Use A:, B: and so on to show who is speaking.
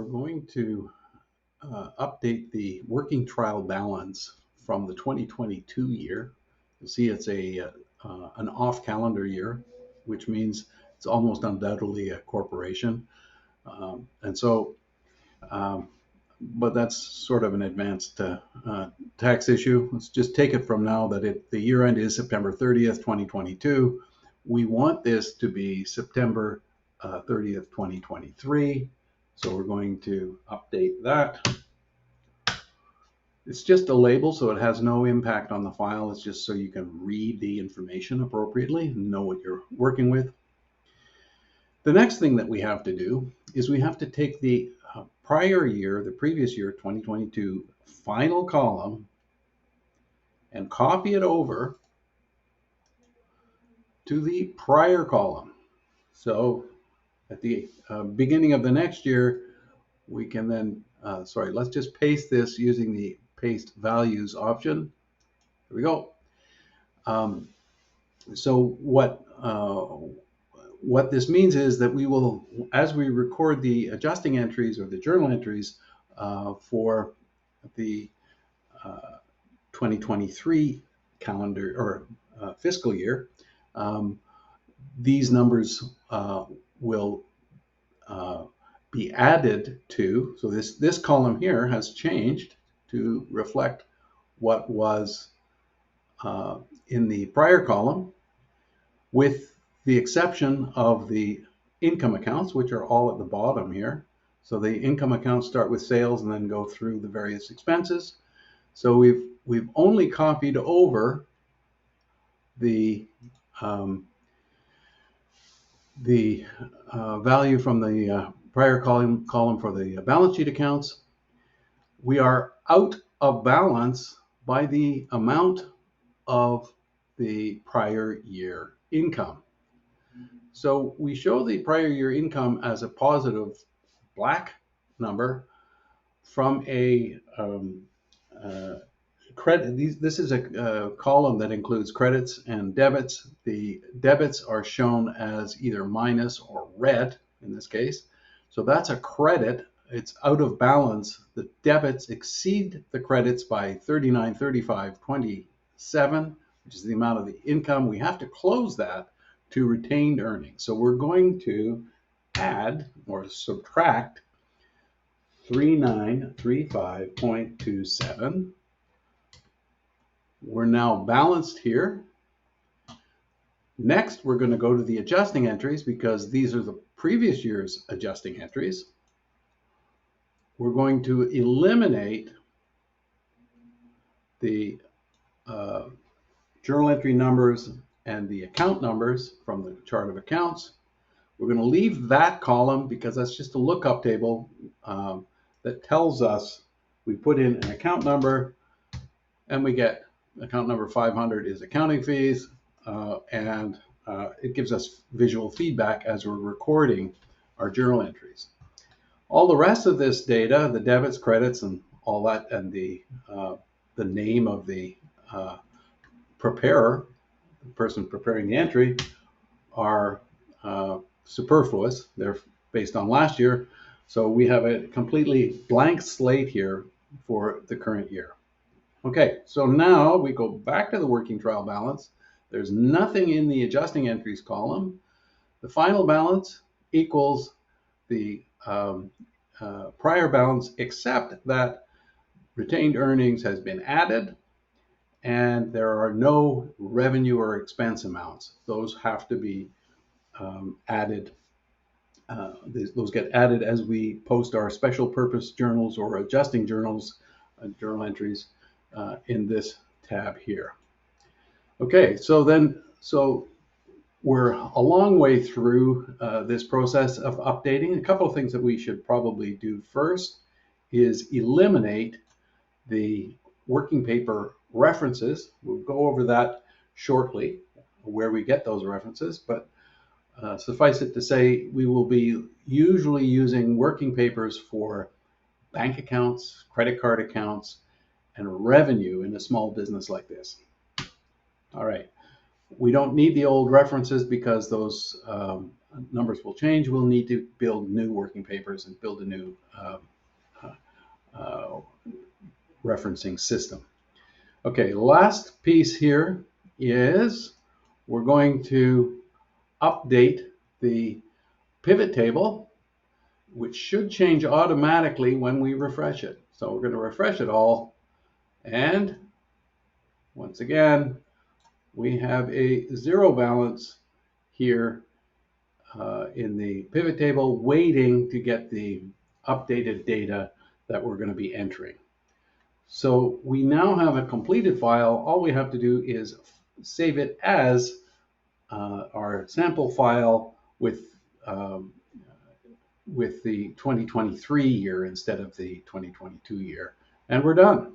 A: going to update the working trial balance from the 2022 year. You'll see it's an off calendar year, which means it's almost undoubtedly a corporation. But that's sort of an advanced tax issue. Let's just take it from now that the year end is September 30th, 2022. We want this to be September 30th, 2023. So we're going to update that. It's just a label, so it has no impact on the file. It's just so you can read the information appropriately and know what you're working with. The next thing that we have to do is we have to take the prior year, the previous year, 2022, final column and copy it over to the prior column. So at the beginning of the next year, we can then, let's just paste this using the paste values option. There we go. So what this means is that we will, as we record the adjusting entries or the journal entries for the 2023 calendar or fiscal year, these numbers will be added to, so this column here has changed to reflect what was in the prior column, with the exception of the income accounts, which are all at the bottom here. So the income accounts start with sales and then go through the various expenses. So we've only copied over the value from the prior column for the balance sheet accounts. We are out of balance by the amount of the prior year income. So we show the prior year income as a positive black number from a credit. This is a column that includes credits and debits. The debits are shown as either minus or red in this case. So that's a credit. It's out of balance. The debits exceed the credits by 39.35.27, which is the amount of the income. We have to close that to retained earnings. So we're going to add or subtract 3935.27. We're now balanced here. Next, we're going to go to the adjusting entries because these are the previous year's adjusting entries. We're going to eliminate the journal entry numbers and the account numbers from the chart of accounts. We're going to leave that column because that's just a lookup table that tells us we put in an account number and we get account number 500 is accounting fees, and it gives us visual feedback as we're recording our journal entries. All the rest of this data, the debits, credits, and all that, and the name of the preparer, the person preparing the entry, are superfluous. They're based on last year. So we have a completely blank slate here for the current year. Okay, so now we go back to the working trial balance. There's nothing in the adjusting entries column. The final balance equals the prior balance, except that retained earnings has been added and there are no revenue or expense amounts. Those have to be added. Those get added as we post our special purpose journals or adjusting journals, journal entries in this tab here. Okay, so we're a long way through this process of updating. A couple of things that we should probably do first is eliminate the working paper references. We'll go over that shortly, where we get those references, but suffice it to say, we will be usually using working papers for bank accounts, credit card accounts, and revenue in a small business like this. All right. We don't need the old references because those numbers will change, we'll need to build new working papers and build a new referencing system. Okay, last piece here is we're going to update the pivot table, which should change automatically when we refresh it. So we're going to refresh it all, and once again, we have a zero balance here in the pivot table, waiting to get the updated data that we're going to be entering. So we now have a completed file. All we have to do is save it as our sample file with the 2023 year instead of the 2022 year, and we're done.